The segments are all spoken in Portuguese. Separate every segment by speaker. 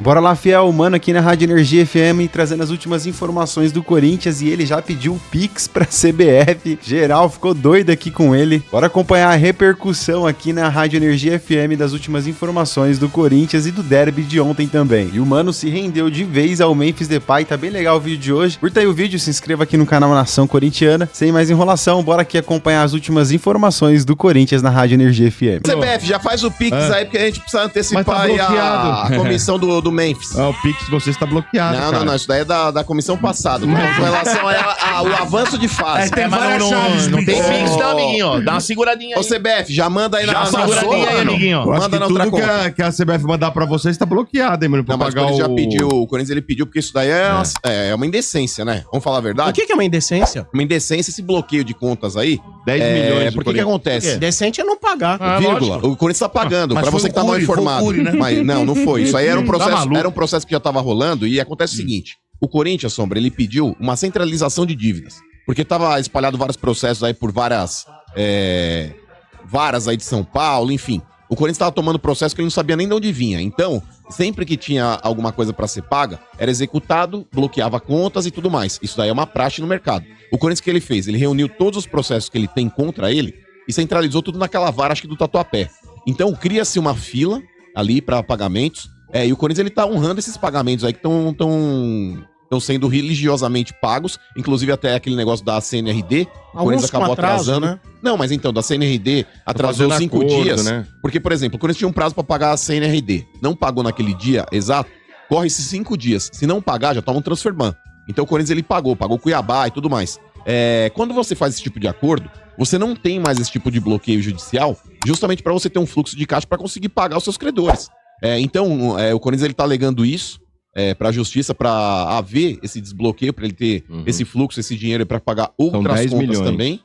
Speaker 1: Bora lá, fiel, mano, aqui na Rádio Energia FM, trazendo as últimas informações do Corinthians, e ele já pediu o Pix pra CBF. Geral ficou doido aqui com ele. Bora acompanhar a repercussão aqui na Rádio Energia FM das últimas informações do Corinthians e do derby de ontem também. E o mano se rendeu de vez ao Memphis Depay, tá bem legal o vídeo de hoje. Curta aí o vídeo, se inscreva aqui no canal Nação Corintiana. Sem mais enrolação, bora aqui acompanhar as últimas informações do Corinthians na Rádio Energia FM.
Speaker 2: CBF, já faz o Pix aí, porque a gente precisa antecipar
Speaker 3: tá
Speaker 2: aí a comissão do Memphis.
Speaker 3: O Pix de vocês tá bloqueado,
Speaker 2: Não, isso daí é da comissão passada. Com relação ao avanço de fase.
Speaker 4: Mas não tem Pix não, amiguinho, ó. Dá uma seguradinha aí.
Speaker 2: Ô, CBF, já manda aí na
Speaker 4: seguradinha aí, amiguinho.
Speaker 2: Manda na outra conta.
Speaker 3: Que a CBF mandar pra vocês tá bloqueado, hein, mano?
Speaker 2: Não, mas o Corinthians já pediu, o Corinthians ele pediu, porque isso daí é uma indecência, né? Vamos falar a verdade?
Speaker 5: O que é uma indecência?
Speaker 2: Uma indecência, esse bloqueio de contas aí.
Speaker 3: 10 milhões.
Speaker 2: Por que acontece?
Speaker 5: Decente é não pagar.
Speaker 2: Vírgula. O Corinthians tá pagando, pra você que tá mal informado.
Speaker 4: né?
Speaker 2: Mas não foi. Isso aí era um processo que já tava rolando e acontece o seguinte. O Corinthians, Sombra, ele pediu uma centralização de dívidas. Porque tava espalhado vários processos aí por várias varas aí de São Paulo, enfim. O Corinthians tava tomando processo que ele não sabia nem de onde vinha. Então, sempre que tinha alguma coisa pra ser paga, era executado, bloqueava contas e tudo mais. Isso daí é uma praxe no mercado. O Corinthians, o que ele fez? Ele reuniu todos os processos que ele tem contra ele e centralizou tudo naquela vara, acho que do Tatuapé. Então, cria-se uma fila ali pra pagamentos. E o Corinthians, ele tá honrando esses pagamentos aí que estão sendo religiosamente pagos, inclusive até aquele negócio da CNRD, o Corinthians acabou atrasando. Né? Não, mas então, da CNRD atrasou 5 dias, né? Porque, por exemplo, o Corinthians tinha um prazo pra pagar a CNRD, não pagou naquele dia exato, corre esses 5 dias. Se não pagar, já toma um transfer ban. Então o Corinthians, ele pagou Cuiabá e tudo mais. Quando você faz esse tipo de acordo, você não tem mais esse tipo de bloqueio judicial, justamente pra você ter um fluxo de caixa pra conseguir pagar os seus credores. Então, o Corinthians, ele tá alegando isso pra justiça, pra haver esse desbloqueio, pra ele ter esse fluxo, esse dinheiro pra pagar outras contas milhões. Também.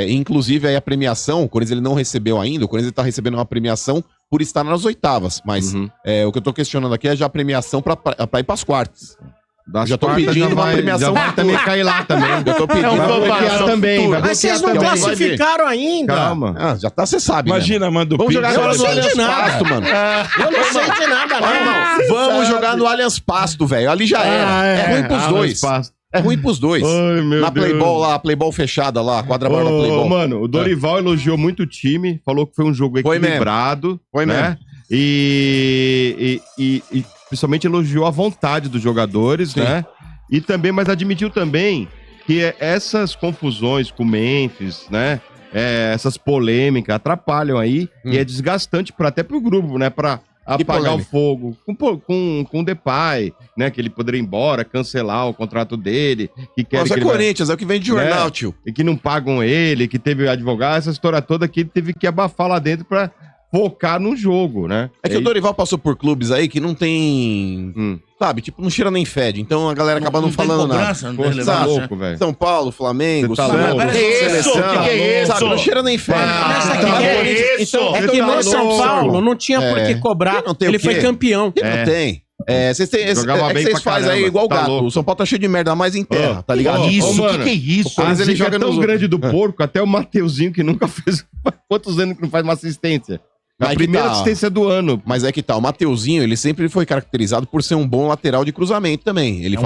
Speaker 2: Inclusive, aí a premiação, o Corinthians, ele não recebeu ainda, o Corinthians ele tá recebendo uma premiação por estar nas oitavas, mas o que eu tô questionando aqui é já a premiação pra ir pras quartas. Já tô pedindo uma premiação.
Speaker 3: Já vai também cair lá também.
Speaker 2: Eu tô pedindo
Speaker 3: uma premiação também.
Speaker 5: Mas vocês não classificaram ainda.
Speaker 3: Calma.
Speaker 2: Já tá, você sabe.
Speaker 4: Imagina, manda o
Speaker 2: Vamos jogar agora no Allianz Pasto, mano.
Speaker 5: Eu não sei de nada, não.
Speaker 2: Vamos jogar no Allianz Pasto, velho. Ali já era. É ruim pros dois. É ruim pros dois.
Speaker 3: Ai, meu
Speaker 2: Na Playball
Speaker 3: Deus.
Speaker 2: lá, Playball fechada lá, quadra-bar da Playball.
Speaker 3: Mano, o Dorival elogiou muito o time, falou que foi um jogo equilibrado.
Speaker 2: Foi mesmo.
Speaker 3: E principalmente elogiou a vontade dos jogadores, né? E também, mas admitiu também que essas confusões com o Memphis, né? Essas polêmicas atrapalham aí e é desgastante até pro grupo, né? Pra apagar o fogo com o Depay, né? Que ele poderia ir embora, cancelar o contrato dele.
Speaker 2: Nossa, Corinthians, é o que vem de jornal, tio.
Speaker 3: E que não pagam ele, que teve advogado, essa história toda que ele teve que abafar lá dentro pra focar no jogo, né?
Speaker 2: É que o Dorival passou por clubes aí que não tem... Sabe, tipo, não cheira nem fede. Então a galera acaba não falando nada.
Speaker 3: Você tá louco, velho.
Speaker 2: São Paulo, Flamengo,
Speaker 4: seleção. Que é isso?
Speaker 2: Sabe, não cheira nem fede.
Speaker 5: É que no São Paulo não tinha por que cobrar. Ele foi campeão.
Speaker 2: Não tem. Vocês fazem aí igual o gato. O São Paulo tá cheio de merda, mais em terra, tá ligado?
Speaker 4: Isso, que é isso?
Speaker 3: Mas ele joga tão grande do porco, até o Mateuzinho, que nunca fez... Quantos anos que não faz uma assistência? A primeira assistência do ano.
Speaker 2: Mas é que tá, o Mateuzinho, ele sempre foi caracterizado por ser um bom lateral de cruzamento também. Ele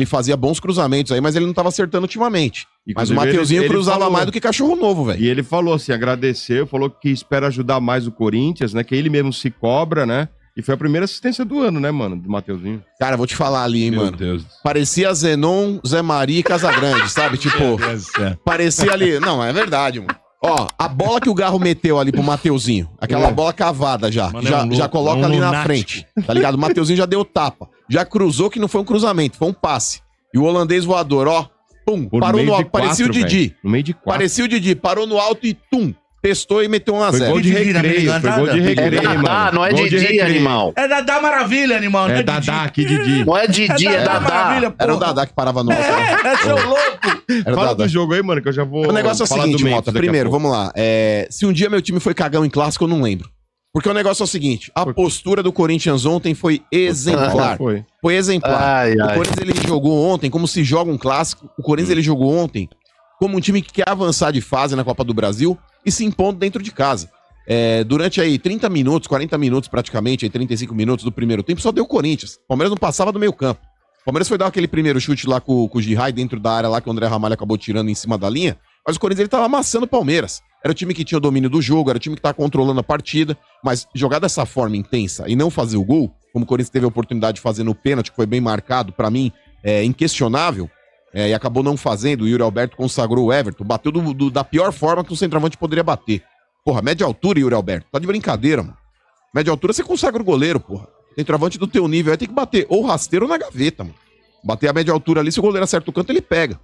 Speaker 2: fazia bons cruzamentos aí, mas ele não tava acertando ultimamente. Mas o Mateuzinho cruzava mais do que cachorro novo, velho.
Speaker 3: E ele falou assim, agradeceu, falou que espera ajudar mais o Corinthians, né? Que ele mesmo se cobra, né? E foi a primeira assistência do ano, né, mano? Do Mateuzinho.
Speaker 2: Cara, vou te falar ali, hein, mano.
Speaker 3: Deus.
Speaker 2: Parecia Zenon, Zé Maria e Casagrande, sabe? Tipo, parecia ali... Não, é verdade, mano. Ó, a bola que o Garro meteu ali pro Mateuzinho, aquela bola cavada já coloca ali na frente, tá ligado? O Mateuzinho já deu tapa, já cruzou que não foi um cruzamento, foi um passe. E o holandês voador, ó, pum, parou no alto, parecia o Didi.
Speaker 3: No meio de 4.
Speaker 2: Parecia o Didi, parou no alto e tum, testou e meteu 1 a 0.
Speaker 3: Foi gol de recreio, foi gol de recreio, mano.
Speaker 6: Não é Didi, animal.
Speaker 4: É Dadá Maravilha, animal.
Speaker 3: É Dadá aqui, Didi.
Speaker 6: Não é Didi, é Dadá.
Speaker 2: Era o Dadá que parava no alto.
Speaker 4: Seu louco.
Speaker 3: Fala do jogo aí, mano, que eu já vou...
Speaker 2: O negócio é o seguinte, Mota, primeiro, vamos lá. Se um dia meu time foi cagão em clássico, eu não lembro. Porque o negócio é o seguinte, a postura do Corinthians ontem foi exemplar. Foi exemplar. O Corinthians, ele jogou ontem como se joga um clássico. O Corinthians, ele jogou ontem como um time que quer avançar de fase na Copa do Brasil e se impondo dentro de casa. durante aí 30 minutos, 40 minutos praticamente, aí 35 minutos do primeiro tempo, só deu Corinthians. O Palmeiras não passava do meio campo. O Palmeiras foi dar aquele primeiro chute lá com o Gihai dentro da área lá que o André Ramalho acabou tirando em cima da linha, mas o Corinthians ele tava amassando o Palmeiras. Era o time que tinha o domínio do jogo, era o time que tava controlando a partida, mas jogar dessa forma intensa e não fazer o gol, como o Corinthians teve a oportunidade de fazer no pênalti, que foi bem marcado, pra mim, inquestionável, e acabou não fazendo, o Yuri Alberto consagrou o Everton, bateu da pior forma que um centroavante poderia bater. Porra, média altura, Yuri Alberto, tá de brincadeira, mano. Média altura você consagra o goleiro, porra. Centroavante do teu nível, aí tem que bater ou rasteiro ou na gaveta, mano. Bater a média altura ali, se o goleiro acerta o canto, ele pega.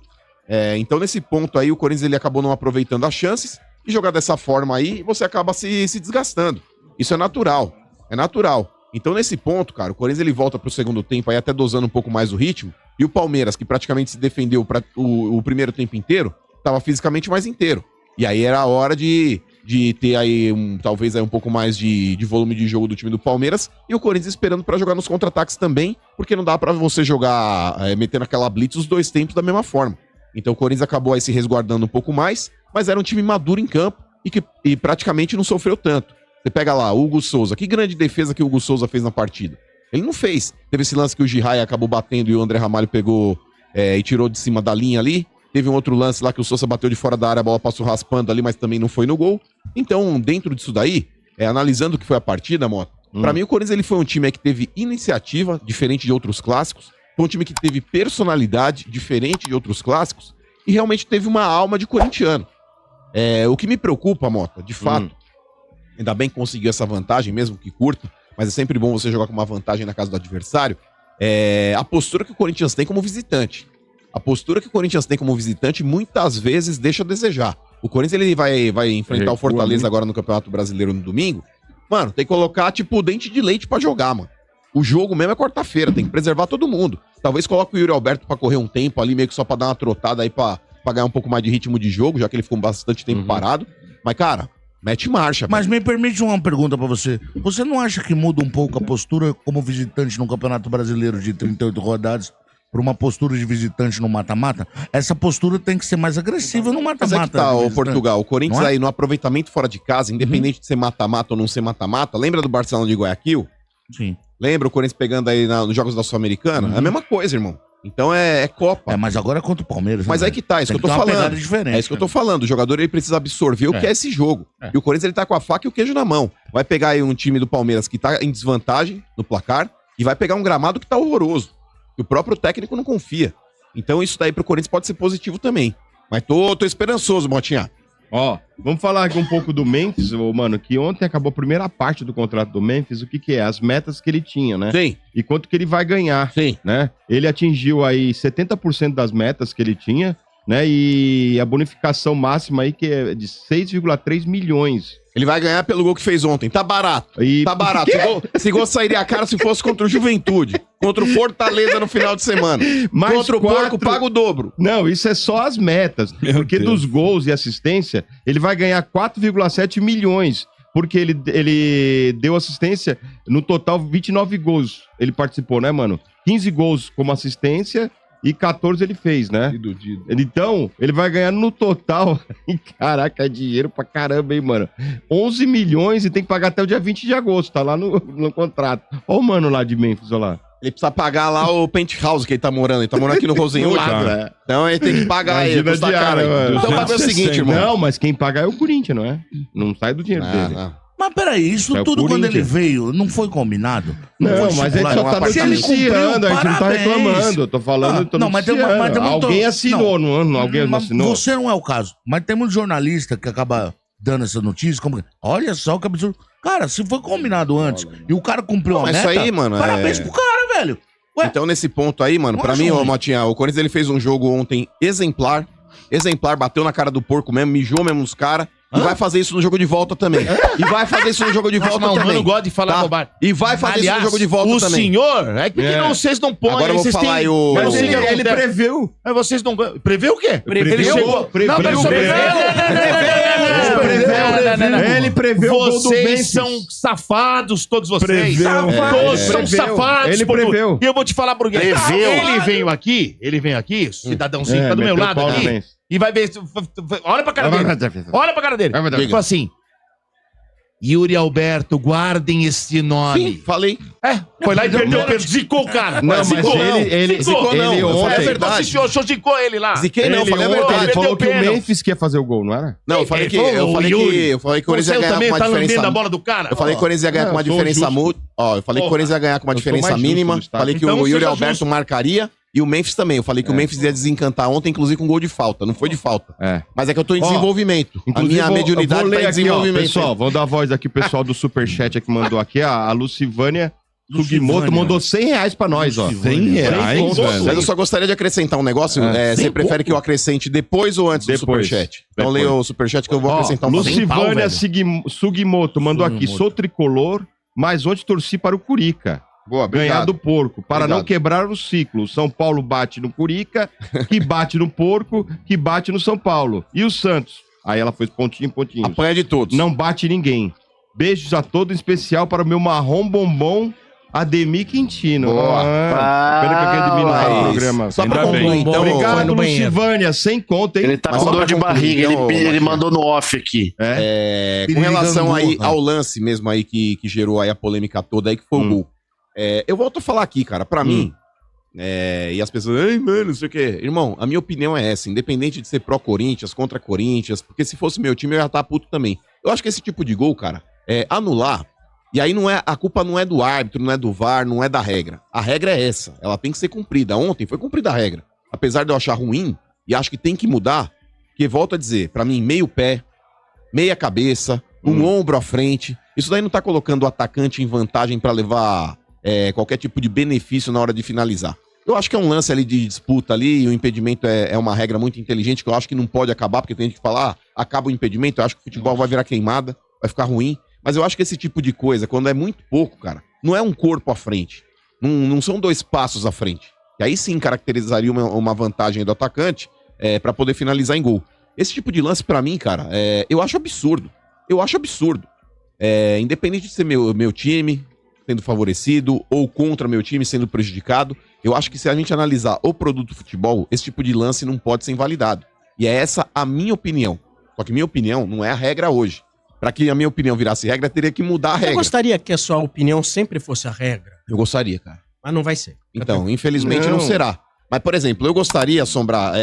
Speaker 2: Então, nesse ponto aí, o Corinthians ele acabou não aproveitando as chances e jogar dessa forma aí, você acaba se desgastando. Isso é natural. É natural. Então, nesse ponto, cara, o Corinthians ele volta pro segundo tempo aí, até dosando um pouco mais o ritmo. E o Palmeiras, que praticamente se defendeu o primeiro tempo inteiro, tava fisicamente mais inteiro. E aí era a hora de ter aí talvez aí um pouco mais de volume de jogo do time do Palmeiras e o Corinthians esperando pra jogar nos contra-ataques também, porque não dá pra você jogar, metendo aquela blitz os dois tempos da mesma forma. Então o Corinthians acabou aí se resguardando um pouco mais, mas era um time maduro em campo e praticamente não sofreu tanto. Você pega lá, o Hugo Souza, que grande defesa que o Hugo Souza fez na partida. Ele não fez. Teve esse lance que o Gihai acabou batendo e o André Ramalho pegou e tirou de cima da linha ali. Teve um outro lance lá que o Souza bateu de fora da área, a bola passou raspando ali, mas também não foi no gol. Então, dentro disso daí, analisando o que foi a partida, Mota, pra mim o Corinthians ele foi um time que teve iniciativa, diferente de outros clássicos. Foi um time que teve personalidade, diferente de outros clássicos. E realmente teve uma alma de corintiano. O que me preocupa, Mota, de fato, ainda bem que conseguiu essa vantagem, mesmo que curta, mas é sempre bom você jogar com uma vantagem na casa do adversário, a postura que o Corinthians tem como visitante. A postura que o Corinthians tem como visitante muitas vezes deixa a desejar. O Corinthians ele vai enfrentar o Fortaleza agora no Campeonato Brasileiro no domingo. Mano, tem que colocar tipo dente de leite pra jogar, mano. O jogo mesmo é quarta-feira, tem que preservar todo mundo. Talvez coloque o Yuri Alberto pra correr um tempo ali, meio que só pra dar uma trotada aí pra ganhar um pouco mais de ritmo de jogo, já que ele ficou bastante tempo parado. Mas, cara, mete marcha.
Speaker 7: Mas me permite uma pergunta pra você. Você não acha que muda um pouco a postura como visitante no Campeonato Brasileiro de 38 rodadas para uma postura de visitante no mata-mata? Essa postura tem que ser mais agressiva no mata-mata.
Speaker 2: Mas é que tá, o Portugal, o Corinthians aí no aproveitamento fora de casa, independente de ser mata-mata ou não ser mata-mata, lembra do Barcelona de Guayaquil?
Speaker 7: Sim.
Speaker 2: Lembra o Corinthians pegando aí nos jogos da Sul-Americana? É a mesma coisa, irmão. Então é Copa.
Speaker 7: Mas agora é contra o Palmeiras.
Speaker 2: Mas é que tá, é isso que eu tô falando. É isso que eu tô falando. O jogador ele precisa absorver o que é esse jogo. E o Corinthians ele tá com a faca e o queijo na mão. Vai pegar aí um time do Palmeiras que tá em desvantagem no placar e vai pegar um gramado que tá horroroso. E o próprio técnico não confia. Então isso daí pro Corinthians pode ser positivo também. Mas tô esperançoso, Motinha.
Speaker 3: Ó, vamos falar aqui um pouco do Memphis, mano, que ontem acabou a primeira parte do contrato do Memphis, o que é? As metas que ele tinha, né?
Speaker 2: Sim.
Speaker 3: E quanto que ele vai ganhar,
Speaker 2: sim,
Speaker 3: né? Ele atingiu aí 70% das metas que ele tinha, né? E a bonificação máxima aí que é de 6,3 milhões.
Speaker 2: Ele vai ganhar pelo gol que fez ontem. Tá barato. Tá barato. Esse gol sairia a cara se fosse contra o Juventude. Contra o Fortaleza no final de semana.
Speaker 3: Mais
Speaker 2: contra o Porco, paga o dobro.
Speaker 3: Não, isso é só as metas. Porque dos gols e assistência, ele vai ganhar 4,7 milhões. Porque ele deu assistência no total 29 gols. Ele participou, né, mano? 15 gols como assistência e 14 ele fez, né? Então, ele vai ganhar no total... Caraca, é dinheiro pra caramba, hein, mano? 11 milhões e tem que pagar até o dia 20 de agosto. Tá lá no contrato. Ó o mano lá de Memphis, ó lá.
Speaker 2: Ele precisa pagar lá o penthouse que ele tá morando. Ele tá morando aqui no Rosenwood. Então ele tem que pagar ele. Custa caro. Então vai ver o seguinte, irmão.
Speaker 3: Não, mas quem paga é o Corinthians, não é? Não sai do dinheiro dele.
Speaker 7: Mas peraí, isso tudo quando ele veio, não foi combinado?
Speaker 3: Não, mas a gente só tá noticiando, a gente não tá reclamando. Eu tô falando, tô noticiando. Alguém assinou, não? Alguém não assinou?
Speaker 7: Você não é o caso. Mas tem muito jornalista que acaba dando essa notícia, como olha só que absurdo. Cara, se foi combinado antes e o cara cumpriu a meta,
Speaker 2: isso aí, mano,
Speaker 7: parabéns pro cara, velho.
Speaker 2: Ué? Então, nesse ponto aí, mano, pra mim, ô Motinha, o Corinthians ele fez um jogo ontem exemplar, bateu na cara do porco mesmo, mijou mesmo nos caras. E vai fazer isso no jogo de volta também. E vai fazer isso no jogo de volta também.
Speaker 4: Eu não gosto de falar bobagem.
Speaker 2: E vai fazer isso no jogo de volta também.
Speaker 4: O senhor, é porque vocês não podem.
Speaker 2: Agora eu vou falar aí o...
Speaker 4: Mas ele preveu. Mas vocês não... Preveu o quê?
Speaker 3: Ele preveu o gol do Memphis.
Speaker 4: Vocês são safados, todos vocês. Todos são safados.
Speaker 3: Ele preveu.
Speaker 4: E eu vou te falar por quê. Ele veio aqui, cidadãozinho, tá do meu lado aqui. E vai ver. Olha pra cara dele. Olha pra cara dele. Ele falou assim: Yuri Alberto, guardem este nome.
Speaker 2: Sim, falei.
Speaker 4: Foi lá e perdeu, zicou o cara.
Speaker 3: Não, mas ele
Speaker 2: zicou não.
Speaker 3: ontem...
Speaker 2: É verdade.
Speaker 4: O senhor zicou ele lá.
Speaker 2: Ziquei não, falei a verdade.
Speaker 3: Ele falou que o Memphis que ia fazer o gol, não era?
Speaker 2: Não, eu falei que o Corinthians ia ganhar com uma diferença...
Speaker 4: a bola do cara.
Speaker 2: Eu falei que o Corinthians ia ganhar com uma diferença muito... Eu falei que o Corinthians ia ganhar com uma diferença mínima. Falei que o Yuri Alberto marcaria. E o Memphis também. Eu falei que o Memphis ia desencantar ontem, inclusive com gol de falta. Não foi de falta. Mas é que eu tô em desenvolvimento. A minha mediunidade tá em desenvolvimento.
Speaker 3: Pessoal, vou dar a voz aqui, o pessoal do Superchat que mandou aqui. A Lucivânia Sugimoto mandou R$100 pra nós, ó.
Speaker 2: R$100, velho. Mas eu só gostaria de acrescentar um negócio. Você prefere que eu acrescente depois ou antes do Superchat? Então leia o Superchat que eu vou acrescentar um
Speaker 3: Lucivânia Sugimoto mandou aqui. Sou tricolor, mas ontem torci para o Curica.
Speaker 2: Boa,
Speaker 3: ganhar do porco, para não quebrar o ciclo. O São Paulo bate no Curica, que bate no porco, que bate no São Paulo. E o Santos? Aí ela foi pontinho.
Speaker 2: Apanha de todos.
Speaker 3: Não bate ninguém. Beijos a todos, em especial para o meu marrom bombom, Ademir Quintino. Espera que eu quero diminuir o programa.
Speaker 2: Só pra concluir, então.
Speaker 3: Obrigado, Lucivânia, sem conta, hein?
Speaker 6: Ele tá com dor de barriga, ele mandou no off aqui.
Speaker 2: Com relação aí ao lance mesmo aí que gerou aí a polêmica toda aí, que foi o gol. Eu volto a falar aqui, cara, pra mim, e as pessoas, ai, mano, não sei o quê. Irmão, a minha opinião é essa, independente de ser pró-Corinthians, contra Corinthians, porque se fosse meu time eu ia estar puto também. Eu acho que esse tipo de gol, cara, anular, e aí a culpa não é do árbitro, não é do VAR, não é da regra. A regra é essa, ela tem que ser cumprida. Ontem foi cumprida a regra. Apesar de eu achar ruim, e acho que tem que mudar, porque, volto a dizer, pra mim, meio pé, meia cabeça, um ombro à frente, isso daí não tá colocando o atacante em vantagem pra levar... qualquer tipo de benefício na hora de finalizar. Eu acho que é um lance ali de disputa ali, e o impedimento é uma regra muito inteligente, que eu acho que não pode acabar, porque tem gente que fala, acaba o impedimento, eu acho que o futebol vai virar queimada, vai ficar ruim, mas eu acho que esse tipo de coisa, quando é muito pouco, cara, não é um corpo à frente, não são 2 passos à frente, e aí sim caracterizaria uma vantagem do atacante pra poder finalizar em gol. Esse tipo de lance, pra mim, cara, eu acho absurdo, independente de ser meu time, sendo favorecido, ou contra meu time sendo prejudicado, eu acho que se a gente analisar o produto futebol, esse tipo de lance não pode ser invalidado. E é essa a minha opinião. Só que minha opinião não é a regra hoje. Para que a minha opinião virasse regra, teria que mudar a regra.
Speaker 5: Você gostaria que a sua opinião sempre fosse a regra?
Speaker 2: Eu gostaria, cara.
Speaker 5: Mas não vai ser.
Speaker 2: Então, infelizmente não será. Mas, por exemplo, eu gostaria, Sombra,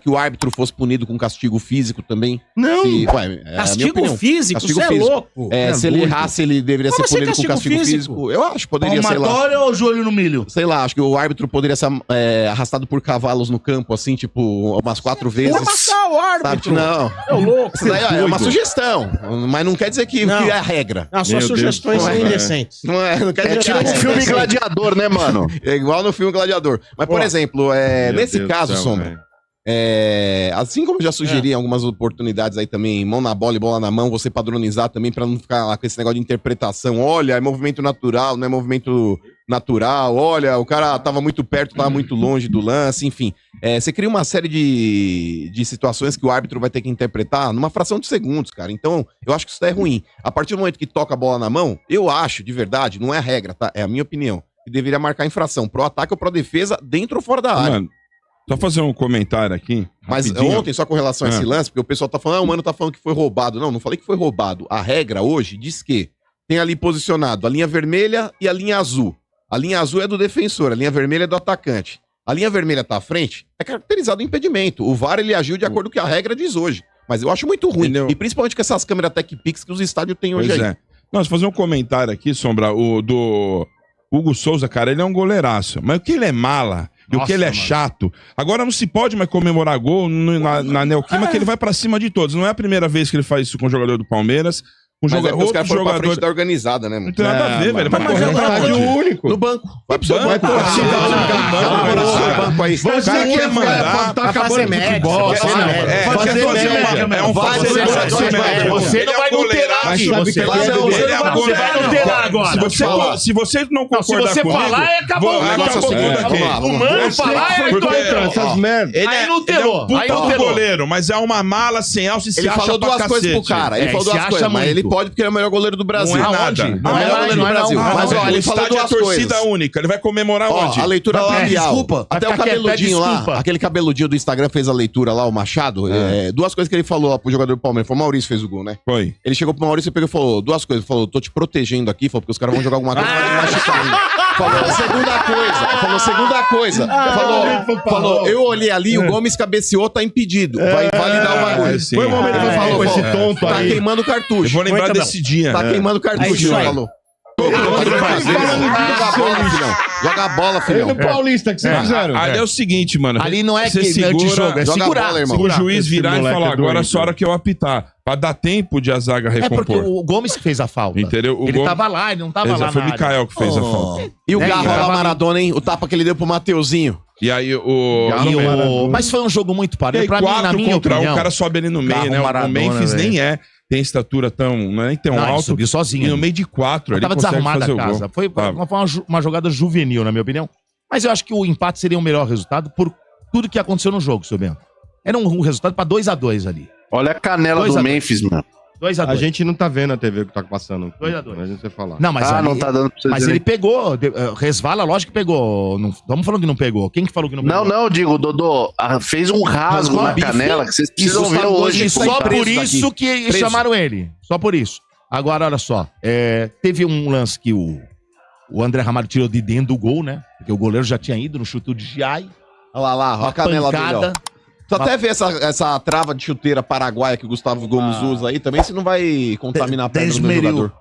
Speaker 2: que o árbitro fosse punido com castigo físico também.
Speaker 5: Não! Castigo físico?
Speaker 2: Castigo
Speaker 5: você
Speaker 2: físico.
Speaker 5: É louco.
Speaker 2: Se ele errasse, ele deveria ser punido com castigo físico. Eu acho, poderia ser lá.
Speaker 7: Palmatória ou joelho no milho?
Speaker 2: Sei lá, acho que o árbitro poderia ser arrastado por cavalos no campo, assim, tipo, umas 4 vezes.
Speaker 5: Vou matar o árbitro!
Speaker 2: Não.
Speaker 5: É louco.
Speaker 2: Isso daí é uma sugestão, mas não quer dizer que é a regra.
Speaker 5: As suas sugestões são indecentes.
Speaker 2: Não quer dizer que
Speaker 6: é tipo um filme Gladiador, né, mano?
Speaker 2: É igual no filme Gladiador. Mas, por exemplo, nesse caso, Sombra, assim como eu já sugeri em algumas oportunidades aí também, mão na bola e bola na mão, você padronizar também pra não ficar lá com esse negócio de interpretação. Olha, é movimento natural, não é movimento natural. Olha, o cara tava muito perto, tava muito longe do lance, enfim. Você cria uma série de situações que o árbitro vai ter que interpretar numa fração de segundos, cara. Então, eu acho que isso daí é ruim. A partir do momento que toca a bola na mão, eu acho, de verdade, não é a regra, tá? É a minha opinião, que deveria marcar infração pro ataque ou pro defesa, dentro ou fora da área.
Speaker 8: Mano, só fazer um comentário aqui.
Speaker 2: Mas rapidinho. Ontem, só com relação a esse lance, porque o pessoal tá falando, o mano tá falando que foi roubado. Não falei que foi roubado. A regra hoje diz que tem ali posicionado a linha vermelha e a linha azul. A linha azul é do defensor, a linha vermelha é do atacante. A linha vermelha tá à frente, é caracterizado o impedimento. O VAR, ele agiu de acordo com o que a regra diz hoje. Mas eu acho muito ruim. Entendeu? E principalmente com essas câmeras TechPix que os estádios têm hoje aí.
Speaker 8: Não, fazer um comentário aqui, Sombra, o do Hugo Souza, cara, ele é um goleiraço. Mas o que ele é mala... E o que ele é chato. Agora não se pode mais comemorar gol na Neoquímica, que ele vai pra cima de todos. Não é a primeira vez que ele faz isso com o jogador do Palmeiras.
Speaker 2: Os caras foram pra frente da organizada, né, mano?
Speaker 8: Não tem nada a ver, velho. Vai correr um estádio único.
Speaker 2: No banco.
Speaker 8: Vai pro seu banco. Vai pro
Speaker 2: banco aí.
Speaker 8: O cara quer mandar.
Speaker 7: Tá acabando o futebol.
Speaker 8: É um fazer média.
Speaker 4: Você não vai no terá aqui. Você vai no terá agora.
Speaker 8: Se você não concordar
Speaker 4: comigo... Se você falar, acabou o negócio. O mano falar é
Speaker 3: essas merdas.
Speaker 4: Aí não terou.
Speaker 8: Aí não terou. Goleiro, mas é uma mala sem alça e se acha pra cacete.
Speaker 2: Ele falou duas coisas pro cara. Ele falou duas coisas, mas ele pode porque ele é o melhor goleiro do Brasil.
Speaker 8: Não é nada.
Speaker 2: Não é o melhor goleiro do Brasil. Mas ó, ele falou duas
Speaker 8: torcida
Speaker 2: coisas.
Speaker 8: única. Ele vai comemorar onde?
Speaker 2: A leitura labial.
Speaker 7: Desculpa.
Speaker 2: Até o cabeludinho lá, aquele cabeludinho do Instagram fez a leitura lá, o Machado. Duas coisas que ele falou lá pro jogador do Palmeiras. Foi o Maurício que fez o gol, né?
Speaker 8: Foi.
Speaker 2: Ele chegou pro Maurício e pegou e falou duas coisas. Falou, tô te protegendo aqui, falou, porque os caras vão jogar alguma coisa pra te machucar ainda. Falou, segunda coisa. Falou, eu olhei ali, o Gomes cabeceou, tá impedido. Vai invalidar o bagulho.
Speaker 3: Foi o momento que ele falou com esse tonto
Speaker 2: tá
Speaker 3: aí.
Speaker 2: queimando cartucho.
Speaker 8: Eu vou lembrar desse dia.
Speaker 2: Tá queimando cartucho, falou. Joga a bola, filhão.
Speaker 4: No Paulista, que vocês fizeram.
Speaker 8: Ali é o seguinte, mano.
Speaker 5: Ali não é
Speaker 8: você
Speaker 5: que
Speaker 8: segura,
Speaker 5: jogo, é
Speaker 2: joga
Speaker 5: segurar.
Speaker 2: a bola, irmão.
Speaker 8: o juiz virar e falar, agora é só
Speaker 3: doido.
Speaker 8: hora que eu apitar. Pra dar tempo de a zaga
Speaker 5: É porque
Speaker 8: recompor.
Speaker 5: o Gomes que fez a falta.
Speaker 8: Entendeu? O
Speaker 5: Ele
Speaker 8: Gomes-
Speaker 5: tava lá, ele não tava lá
Speaker 8: Foi
Speaker 5: na
Speaker 8: o
Speaker 5: área.
Speaker 8: Mikael que fez a falta.
Speaker 2: E o
Speaker 5: Né,
Speaker 2: Garra
Speaker 5: e
Speaker 2: lá,
Speaker 5: tava
Speaker 2: Maradona, hein? O tapa que ele deu pro Mateuzinho.
Speaker 8: E aí
Speaker 5: Mas foi um jogo muito
Speaker 8: E
Speaker 5: parelho.
Speaker 8: aí,
Speaker 5: Pra mim, na
Speaker 8: 4
Speaker 5: minha
Speaker 8: contra 1,
Speaker 5: opinião.
Speaker 8: o cara sobe ali no meio,
Speaker 5: Garra,
Speaker 8: né?
Speaker 5: Maradona,
Speaker 8: O Memphis
Speaker 5: velho.
Speaker 8: nem tem estatura tão, não é nem tão
Speaker 5: Não, ele
Speaker 8: alto.
Speaker 5: subiu sozinho.
Speaker 8: E no meio de 4, ele
Speaker 5: Tava
Speaker 8: consegue
Speaker 5: desarrumada
Speaker 8: fazer
Speaker 5: a
Speaker 8: o
Speaker 5: casa.
Speaker 8: gol.
Speaker 5: Foi
Speaker 8: Tava.
Speaker 5: uma jogada juvenil, na minha opinião. Mas eu acho que o empate seria o melhor resultado por tudo que aconteceu no jogo, seu Bento. Era um resultado pra 2-2 ali.
Speaker 6: Olha a canela
Speaker 5: 2
Speaker 6: do
Speaker 5: a 2.
Speaker 6: Memphis, mano.
Speaker 5: 2-2.
Speaker 3: A gente não tá vendo a TV que tá passando.
Speaker 5: 2 a 2.
Speaker 3: A gente vai falar.
Speaker 5: Não, mas ali,
Speaker 6: não tá dando pra vocês
Speaker 5: mas
Speaker 6: verem.
Speaker 5: ele pegou, resvala, lógico que pegou. Não, estamos falando que não pegou. Quem que falou que não pegou?
Speaker 6: Não, digo, Dodô, fez um rasgo
Speaker 5: Rasgou
Speaker 6: na
Speaker 5: a bife.
Speaker 6: canela que vocês precisam
Speaker 2: Isso
Speaker 6: ver
Speaker 2: sabe
Speaker 6: hoje.
Speaker 2: hoje,
Speaker 5: Só
Speaker 2: preso
Speaker 5: por isso
Speaker 2: daqui.
Speaker 5: que
Speaker 2: Preso.
Speaker 5: chamaram ele. Só por isso. Agora, olha só. Teve um lance que o André Ramalho tirou de dentro do gol, né? Porque o goleiro já tinha ido no chute de Giai.
Speaker 2: Olha lá, olha a canela dele, ó.
Speaker 5: Pancada.
Speaker 2: Tu até vê essa trava de chuteira paraguaia que o Gustavo Gomes usa aí também, se não vai contaminar a perna do meu
Speaker 7: Desmeriu.
Speaker 2: jogador.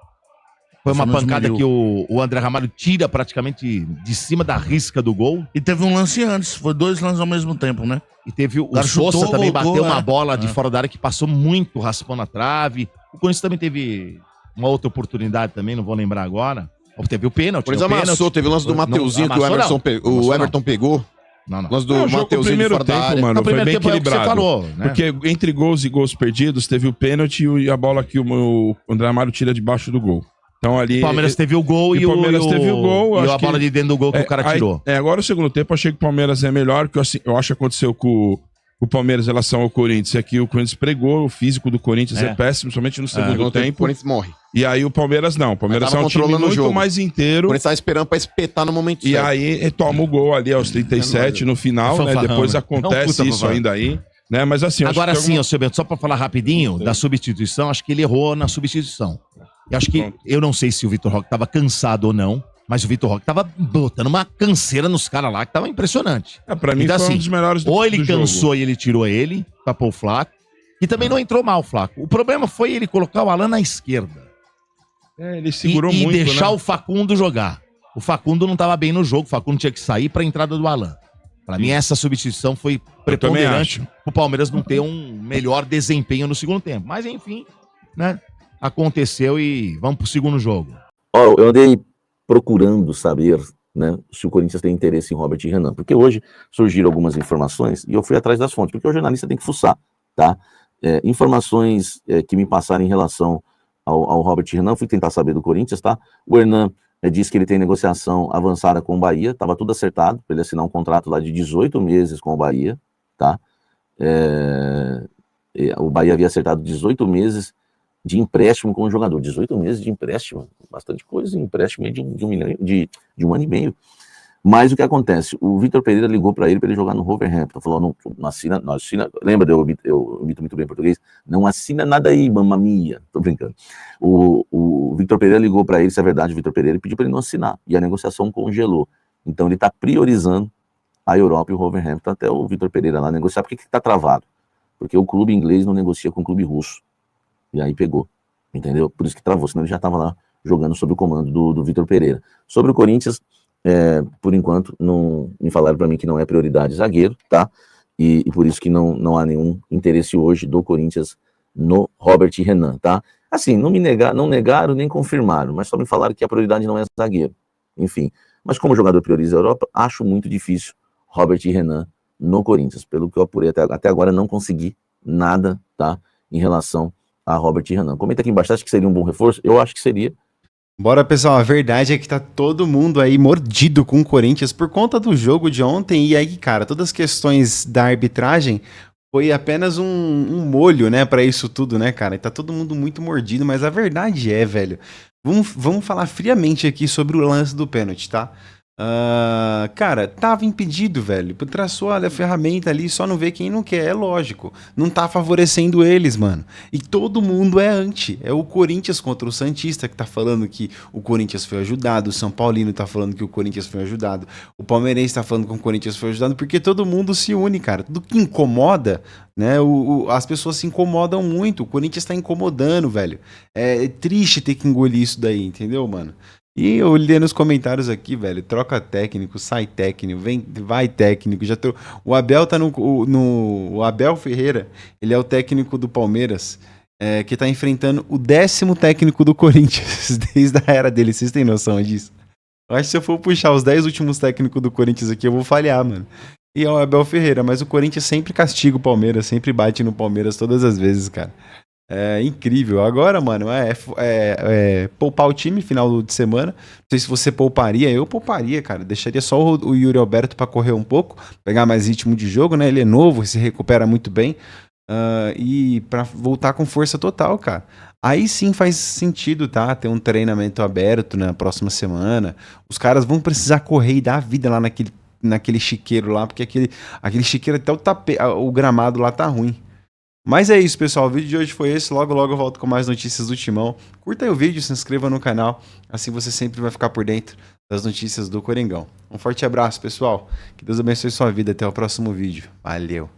Speaker 5: Foi uma
Speaker 7: Você não
Speaker 5: pancada
Speaker 7: esmeriu.
Speaker 5: que o André Ramalho tira praticamente de cima da risca do gol.
Speaker 7: E teve um lance antes, foi 2 lances ao mesmo tempo, né?
Speaker 5: E teve o
Speaker 7: cara
Speaker 5: Sousa
Speaker 7: chutou,
Speaker 5: também
Speaker 7: voltou,
Speaker 5: bateu uma
Speaker 7: é.
Speaker 5: bola de fora da área que passou muito, raspou na trave. O Corinthians também teve uma outra oportunidade também, não vou lembrar agora. Teve o pênalti.
Speaker 2: Por isso amassou, teve o lance do Mateuzinho que o Everton pegou.
Speaker 5: Não.
Speaker 2: O lance do
Speaker 8: O
Speaker 2: Mateuzinho de
Speaker 8: primeiro
Speaker 2: fora da
Speaker 8: tempo,
Speaker 2: área.
Speaker 8: mano,
Speaker 5: No
Speaker 8: foi
Speaker 5: primeiro
Speaker 8: bem
Speaker 5: tempo é o que você
Speaker 8: equilibrado.
Speaker 5: falou, né?
Speaker 8: Porque entre gols e gols perdidos, teve o pênalti e a bola que o André Amaro tira debaixo do gol. Então ali...
Speaker 5: O Palmeiras teve o gol e
Speaker 8: o Palmeiras teve o gol.
Speaker 5: E
Speaker 8: acho
Speaker 5: a bola
Speaker 8: que-
Speaker 5: de dentro do gol que o cara
Speaker 8: aí-
Speaker 5: tirou.
Speaker 8: Agora o segundo tempo, eu achei que o Palmeiras é melhor, que eu acho que aconteceu com o Palmeiras em relação ao Corinthians. Aqui o Corinthians pregou, o físico do Corinthians é péssimo, somente no segundo
Speaker 2: O
Speaker 8: tempo.
Speaker 2: Corinthians morre.
Speaker 8: E aí o Palmeiras não. O Palmeiras
Speaker 2: Mas
Speaker 8: é
Speaker 2: tava
Speaker 8: um time
Speaker 2: controlando o
Speaker 8: muito
Speaker 2: jogo.
Speaker 8: mais
Speaker 2: O
Speaker 8: inteiro.
Speaker 2: Corinthians tava esperando pra espetar no momento
Speaker 8: E
Speaker 2: certo.
Speaker 8: aí toma o gol ali aos 37 no final, né?
Speaker 5: Fanfarrão,
Speaker 8: Depois
Speaker 5: né?
Speaker 8: acontece
Speaker 5: Não, puta
Speaker 8: isso
Speaker 5: fanfarrão.
Speaker 8: ainda aí, né? Mas assim, eu acho
Speaker 5: Agora
Speaker 8: que
Speaker 5: sim, seu Bento, só pra falar rapidinho da substituição, acho que ele errou na substituição. Eu acho que, eu não sei se o Vitor Roque tava cansado ou não, mas o Vitor Roque tava botando uma canseira nos caras lá que tava impressionante.
Speaker 8: pra mim
Speaker 5: Então,
Speaker 8: foi
Speaker 5: assim,
Speaker 8: um dos melhores do
Speaker 5: Ou ele
Speaker 8: do jogo.
Speaker 5: cansou e ele tirou ele, pra pôr o Flaco, e também não entrou mal o Flaco. O problema foi ele colocar o Alan na esquerda.
Speaker 8: Ele segurou
Speaker 5: e
Speaker 8: muito,
Speaker 5: deixar
Speaker 8: né?
Speaker 5: o Facundo jogar. O Facundo não tava bem no jogo, o Facundo tinha que sair pra entrada do Alan. Pra mim, essa substituição foi preponderante pro Palmeiras não ter um melhor desempenho no segundo tempo. Mas, enfim, né? Aconteceu e vamos pro segundo jogo.
Speaker 9: Ó, eu andei procurando saber, né, se o Corinthians tem interesse em Robert e Renan, porque hoje surgiram algumas informações e eu fui atrás das fontes, porque o jornalista tem que fuçar, tá? Informações que me passaram em relação ao Robert e Renan, fui tentar saber do Corinthians, tá? O Hernan disse que ele tem negociação avançada com o Bahia, estava tudo acertado para ele assinar um contrato lá de 18 meses com o Bahia, tá? O Bahia havia acertado 18 meses de empréstimo com o jogador, 18 meses de empréstimo, bastante coisa, empréstimo aí de um ano e meio. Mas o que acontece? O Vitor Pereira ligou para ele jogar no Wolverhampton, falou, não assina, lembra, eu imito muito bem português, não assina nada aí, mamma mia, tô brincando. O Vitor Pereira ligou para ele, isso é verdade, o Vitor Pereira, e pediu para ele não assinar, e a negociação congelou. Então ele está priorizando a Europa e o Wolverhampton até o Vitor Pereira lá negociar. Por que está travado? Porque o clube inglês não negocia com o clube russo. E aí pegou, entendeu? Por isso que travou, senão ele já estava lá jogando sob o comando do Vitor Pereira. Sobre o Corinthians, por enquanto, não me falaram para mim que não é prioridade zagueiro, tá? E por isso que não há nenhum interesse hoje do Corinthians no Robert e Renan, tá? Assim, não negaram nem confirmaram, mas só me falaram que a prioridade não é zagueiro. Enfim, mas como o jogador prioriza a Europa, acho muito difícil Robert e Renan no Corinthians. Pelo que eu apurei até agora, não consegui nada, tá? Em relação a Robert e Renan. Comenta aqui embaixo, acha que seria um bom reforço? Eu acho que seria.
Speaker 1: Bora, pessoal, a verdade é que tá todo mundo aí mordido com o Corinthians por conta do jogo de ontem, e aí, cara, todas as questões da arbitragem, foi apenas um molho, né, pra isso tudo, né, cara? E tá todo mundo muito mordido, mas a verdade é, velho. Vamos falar friamente aqui sobre o lance do pênalti, tá? Cara, tava impedido, velho. Traçou a ferramenta ali, só não vê quem não quer, é lógico. Não tá favorecendo eles, mano. E todo mundo é anti. É o Corinthians contra o Santista que tá falando que o Corinthians foi ajudado, o São Paulino tá falando que o Corinthians foi ajudado, o Palmeirense tá falando que o Corinthians foi ajudado, porque todo mundo se une, cara. Tudo que incomoda, né? As pessoas se incomodam muito. O Corinthians tá incomodando, velho. É triste ter que engolir isso daí, entendeu, mano? E eu li nos comentários aqui, velho, troca técnico, sai técnico, vai técnico, o Abel tá o Abel Ferreira, ele é o técnico do Palmeiras, que tá enfrentando o 10º técnico do Corinthians, desde a era dele, vocês têm noção disso? Eu acho que se eu for puxar os 10 últimos técnicos do Corinthians aqui, eu vou falhar, mano. E é o Abel Ferreira, mas o Corinthians sempre castiga o Palmeiras, sempre bate no Palmeiras todas as vezes, cara. É incrível. Agora, mano, poupar o time final de semana. Não sei se você pouparia. Eu pouparia, cara. Deixaria só o Yuri Alberto pra correr um pouco, pegar mais ritmo de jogo, né? Ele é novo, se recupera muito bem. E pra voltar com força total, cara. Aí sim faz sentido, tá? Ter um treinamento aberto na próxima semana. Os caras vão precisar correr e dar a vida lá naquele chiqueiro lá, porque aquele chiqueiro até o gramado lá tá ruim. Mas é isso, pessoal. O vídeo de hoje foi esse. Logo, logo eu volto com mais notícias do Timão. Curta aí o vídeo, se inscreva no canal. Assim você sempre vai ficar por dentro das notícias do Coringão. Um forte abraço, pessoal. Que Deus abençoe sua vida. Até o próximo vídeo. Valeu.